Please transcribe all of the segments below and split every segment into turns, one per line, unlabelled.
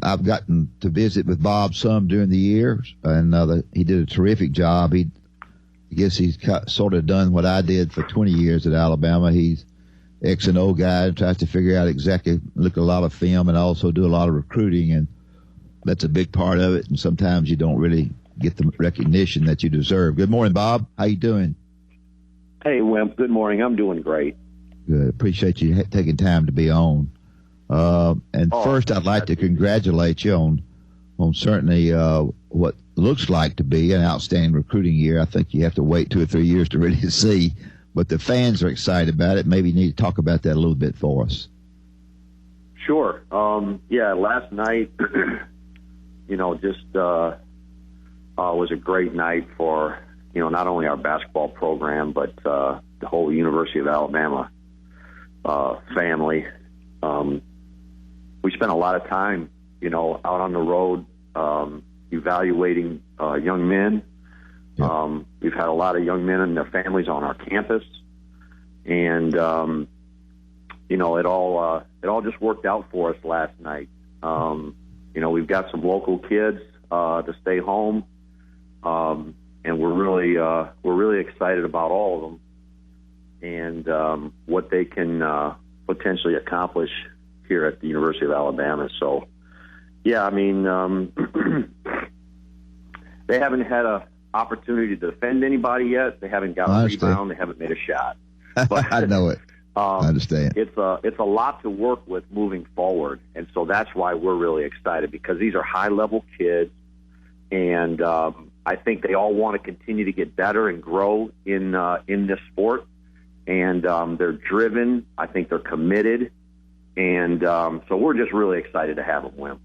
I've gotten to visit with Bob some during the years, and he did a terrific job. I guess he's sort of done what I did for 20 years at Alabama. He's X and O guy, tries to figure out exactly, look at a lot of film, and also do a lot of recruiting, and that's a big part of it. And sometimes you don't really get the recognition that you deserve. Good morning, Bob. How you doing?
Hey, Wimp. Good morning. I'm doing great.
Good. Appreciate you taking time to be on. First, I'd like to congratulate you on certainly what looks like to be an outstanding recruiting year. I think you have to wait 2 or 3 years to really see, but the fans are excited about it. Maybe you need to talk about that a little bit for us.
Sure. Last night, was a great night for, not only our basketball program, but the whole University of Alabama family. We spent a lot of time, out on the road evaluating young men.
Yeah.
We've had a lot of young men and their families on our campus, and it all just worked out for us last night. We've got some local kids to stay home, and we're really excited about all of them and what they can potentially accomplish here at the University of Alabama. So, yeah, they haven't had an opportunity to defend anybody yet. They haven't got a rebound. They haven't made a shot. But
I know it. I understand.
It's a lot to work with moving forward, and so that's why we're really excited, because these are high-level kids, and I think they all want to continue to get better and grow in this sport, and they're driven. I think they're committed, and so we're just really excited to have them win.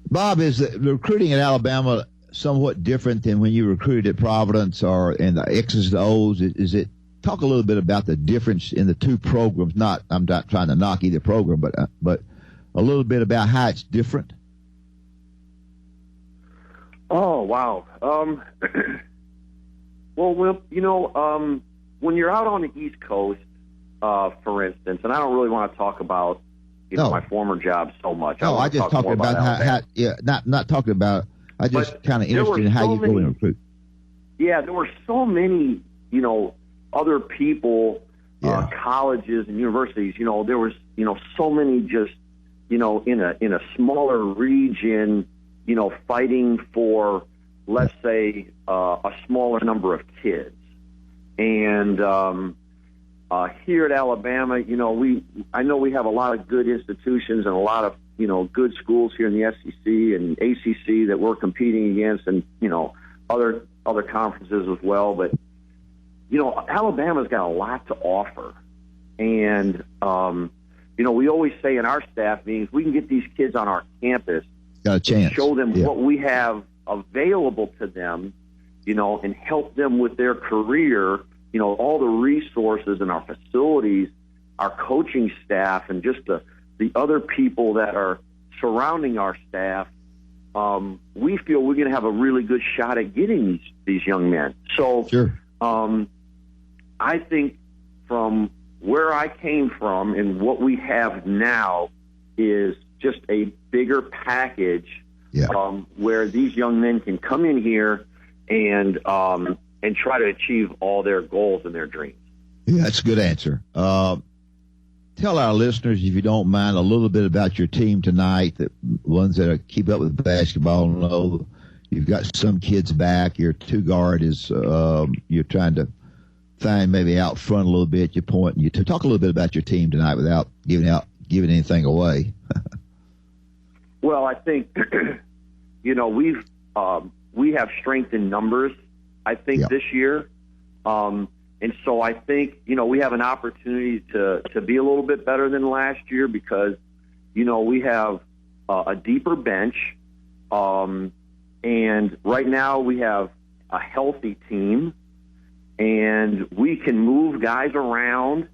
Bob, is the recruiting at Alabama somewhat different than when you recruited at Providence or in the X's and O's? Is it? Talk a little bit about the difference in the two programs. I'm not trying to knock either program, but a little bit about how it's different.
Oh, wow. Well, when you're out on the East Coast, for instance, and I don't really want to talk about my former job so much.
No, I just talking about how not talking about. I just kind of interested in how you go and recruit.
Yeah, there were so many, other people, colleges and universities. There was, so many just, in a smaller region, fighting for, let's say, a smaller number of kids. And here at Alabama, I know we have a lot of good institutions and a lot of, good schools here in the SEC and ACC that we're competing against, and other conferences as well. But Alabama's got a lot to offer, and we always say in our staff meetings, we can get these kids on our campus,
got a chance,
show them what we have available to them, and help them with their career. All the resources in our facilities, our coaching staff, and just the other people that are surrounding our staff. We feel we're going to have a really good shot at getting these young men. So,
sure.
I think from where I came from and what we have now is just a bigger package, where these young men can come in here and try to achieve all their goals and their dreams.
Yeah, that's a good answer. Tell our listeners, if you don't mind, a little bit about your team tonight, the ones that keep up with basketball. Know you've got some kids back. Your two guard is you're trying to find maybe out front a little bit. You're pointing. You talk a little bit about your team tonight without giving anything away.
Well, I think we have strength in numbers. I think this year. And so I think, we have an opportunity to be a little bit better than last year because, we have a deeper bench. And right now we have a healthy team, and we can move guys around.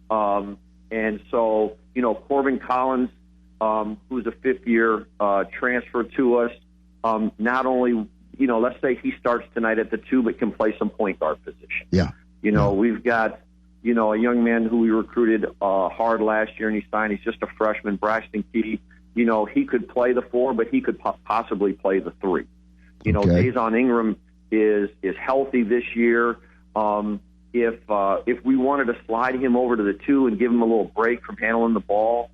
And so, Corbin Collins, who's a fifth-year transfer to us, not only, let's say he starts tonight at the 2, but can play some point guard position.
Yeah.
We've got, a young man who we recruited hard last year, and he signed. He's just a freshman, Braxton Key. he could play the 4, but he could possibly play the 3.
Okay.
Dazon Ingram is healthy this year. If we wanted to slide him over to the 2 and give him a little break from handling the ball,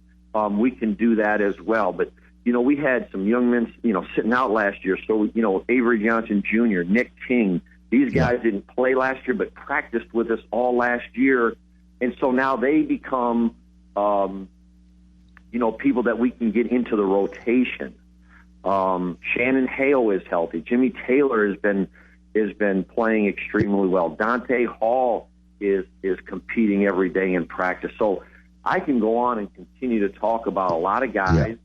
we can do that as well. But we had some young men, sitting out last year. So, Avery Johnson Jr., Nick King, these guys didn't play last year, but practiced with us all last year. And so now they become, people that we can get into the rotation. Shannon Hale is healthy. Jimmy Taylor has been playing extremely well. Dante Hall is competing every day in practice. So I can go on and continue to talk about a lot of guys.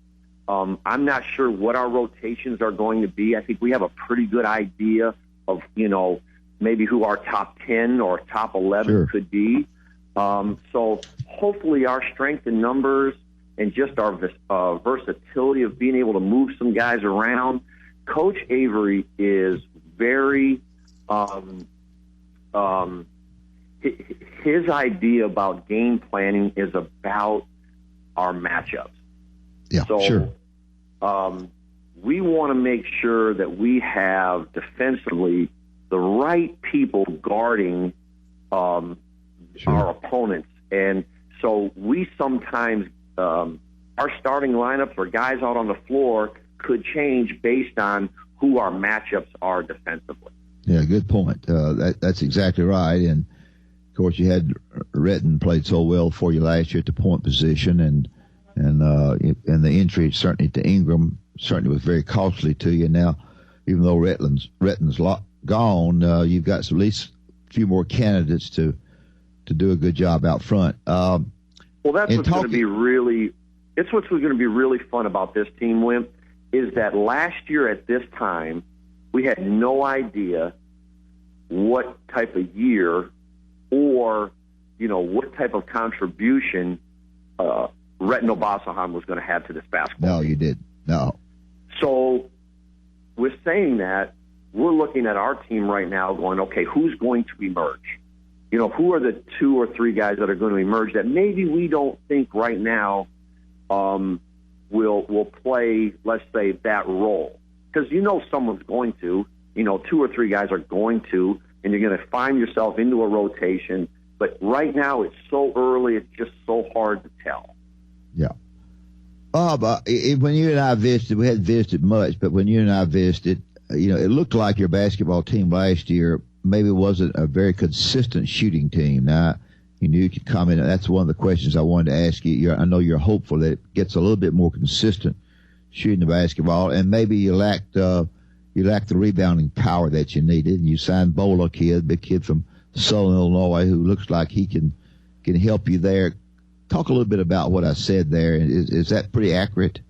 Yeah. I'm not sure what our rotations are going to be. I think we have a pretty good idea of, maybe who our top 10 or top 11 could be. So hopefully our strength in numbers and just our versatility of being able to move some guys around. Coach Avery is very his idea about game planning is about our matchups.
Yeah,
so,
sure.
We want to make sure that we have defensively the right people guarding our opponents. And so we sometimes, our starting lineups or guys out on the floor could change based on who our matchups are defensively.
Yeah, good point. That's exactly right. And, of course, you had Retton played so well for you last year at the point position, and the injury certainly to Ingram certainly was very costly to you. Now, even though Retton's gone, you've got at least a few more candidates to do a good job out front.
Well, that's what's going to be really – it's what's going to be really fun about this team, Wimp, is that last year at this time, we had no idea what type of year or, what type of contribution Retton Obasohan was going to have to this basketball.
No, you did. No.
So with saying that, we're looking at our team right now going, okay, who's going to emerge? Who are the 2 or 3 guys that are going to emerge that maybe we don't think right now will play, let's say, that role? Because someone's going to, 2 or 3 guys are going to, and you're going to find yourself into a rotation. But right now it's so early, it's just so hard to tell.
Yeah. Bob, when you and I visited, we hadn't visited much, but when you and I visited, it looked like your basketball team last year maybe wasn't a very consistent shooting team. Now, you could comment. That's one of the questions I wanted to ask you. I know you're hopeful that it gets a little bit more consistent shooting the basketball, and maybe you lacked the rebounding power that you needed. And you signed Bola kid, big kid from Southern Illinois, who looks like he can help you there. Talk a little bit about what I said there. Is that pretty accurate?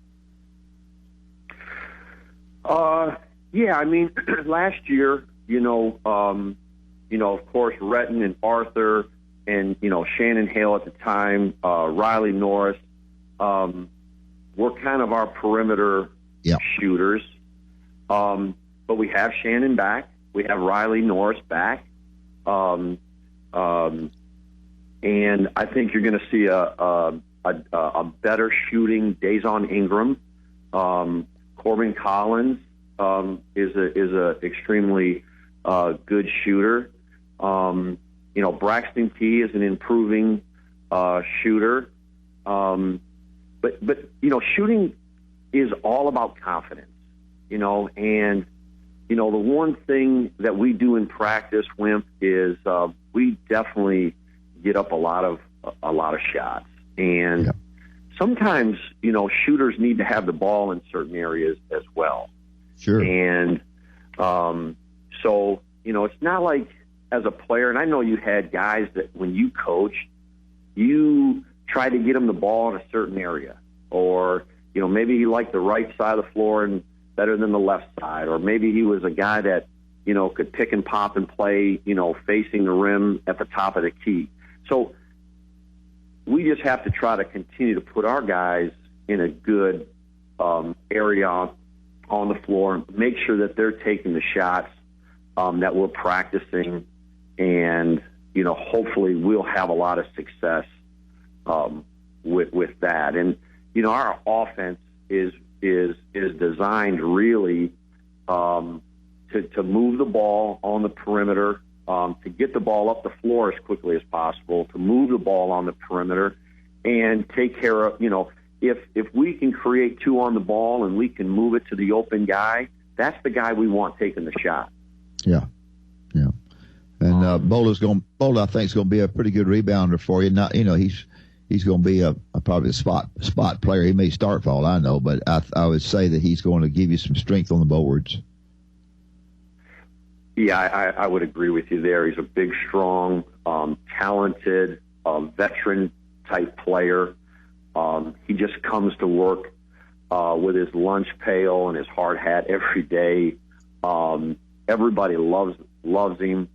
Yeah. I mean, last year, of course, Retton and Arthur and, Shannon Hale at the time, Riley Norris, were kind of our perimeter shooters. But we have Shannon back. We have Riley Norris back. And I think you're going to see a better shooting Dazon Ingram. Corbin Collins is a extremely good shooter. Braxton Key is an improving shooter. But shooting is all about confidence. And the one thing that we do in practice, Wimp, is we definitely get up a lot of shots. And sometimes, shooters need to have the ball in certain areas as well.
Sure.
And so, it's not like as a player, and I know you had guys that when you coached, you try to get them the ball in a certain area. Or, maybe he liked the right side of the floor and better than the left side. Or maybe he was a guy that, could pick and pop and play, facing the rim at the top of the key. So we just have to try to continue to put our guys in a good area on the floor and make sure that they're taking the shots that we're practicing. And, hopefully we'll have a lot of success with that. And, our offense is designed really to move the ball on the perimeter, to get the ball up the floor as quickly as possible, to move the ball on the perimeter, and take care of, if we can create two on the ball and we can move it to the open guy, that's the guy we want taking the shot.
Yeah. And Bola, I think, is going to be a pretty good rebounder for you. Not, he's going to be probably a spot player. He may start for all I know, but I would say that he's going to give you some strength on the boards.
Yeah, I would agree with you there. He's a big, strong, talented, veteran-type player. He just comes to work with his lunch pail and his hard hat every day. Everybody loves him.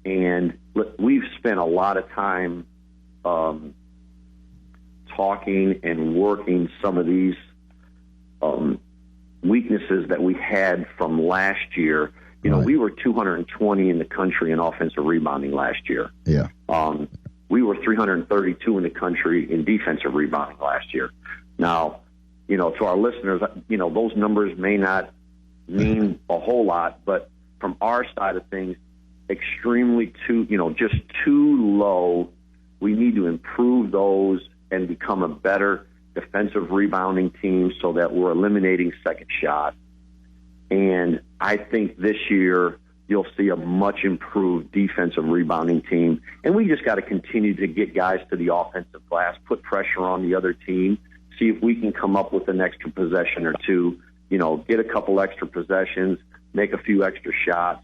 And we've spent a lot of time talking and working some of these weaknesses that we had from last year. We were 220 in the country in offensive rebounding last year.
Yeah.
We were 332 in the country in defensive rebounding last year. Now, to our listeners, those numbers may not mean a whole lot, but from our side of things, extremely just too low. We need to improve those and become a better defensive rebounding team so that we're eliminating second shot. And I think this year you'll see a much improved defensive rebounding team. And we just got to continue to get guys to the offensive glass, put pressure on the other team, see if we can come up with an extra possession or two, get a couple extra possessions, make a few extra shots.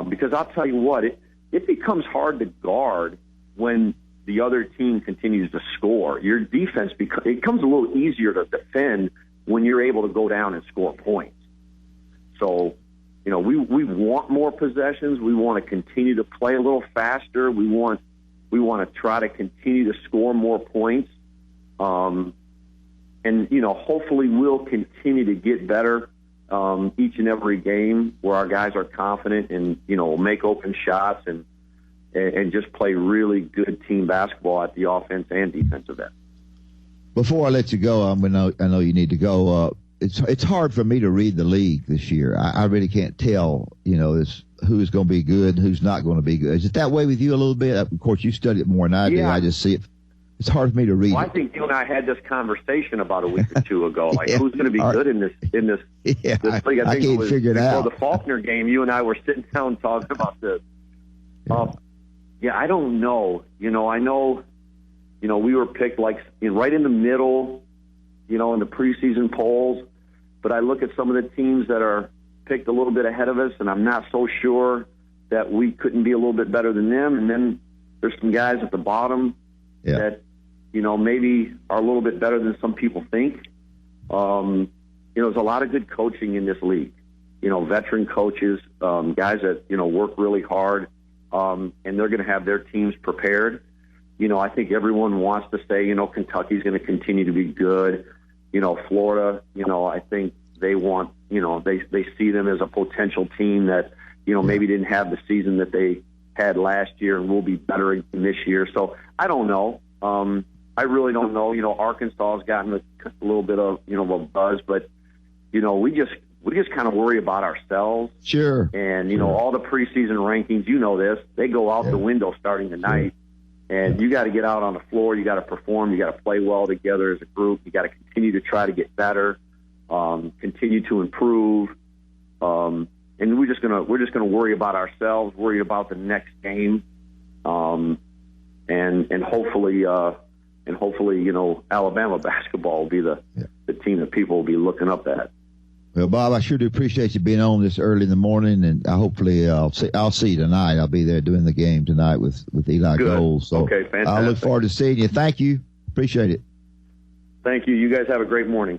Because I'll tell you what, it becomes hard to guard when the other team continues to score. Your defense, it comes a little easier to defend when you're able to go down and score points. So, we want more possessions. We want to continue to play a little faster. We want to try to continue to score more points. And, hopefully we'll continue to get better each and every game where our guys are confident and, make open shots and just play really good team basketball at the offense and defensive end.
Before I let you go, I know you need to go. It's hard for me to read the league this year. I really can't tell, who's going to be good, who's not going to be good. Is it that way with you a little bit? Of course, you study it more than I do. I just see it. It's hard for me to read.
Well, I think you and I had this conversation about a week or two ago. Like, who's going to be good in this this league? I think
I can't
it was
figure it out.
Before the Faulkner game, you and I were sitting down talking about this. I don't know. I know, we were picked right in the middle, in the preseason polls. But I look at some of the teams that are picked a little bit ahead of us, and I'm not so sure that we couldn't be a little bit better than them. And then there's some guys at the bottom that, maybe are a little bit better than some people think. There's a lot of good coaching in this league. Veteran coaches, guys that, work really hard, and they're going to have their teams prepared. I think everyone wants to say, Kentucky's going to continue to be good. Florida, I think they want, they see them as a potential team that, maybe didn't have the season that they had last year and will be better this year. So I don't know. I really don't know. Arkansas has gotten a little bit of, a buzz, but, we just kind of worry about ourselves.
Sure.
And, all the preseason rankings, this, they go out the window starting tonight. And you got to get out on the floor. You got to perform. You got to play well together as a group. You got to continue to try to get better, continue to improve. And we're just gonna worry about ourselves, worry about the next game, and hopefully, Alabama basketball will be the team that people will be looking up at.
Well, Bob, I sure do appreciate you being on this early in the morning, and hopefully I'll see you tonight. I'll be there doing the game tonight with Eli Gold. So
okay, fantastic.
I look forward to seeing you. Thank you. Appreciate it.
Thank you. You guys have a great morning.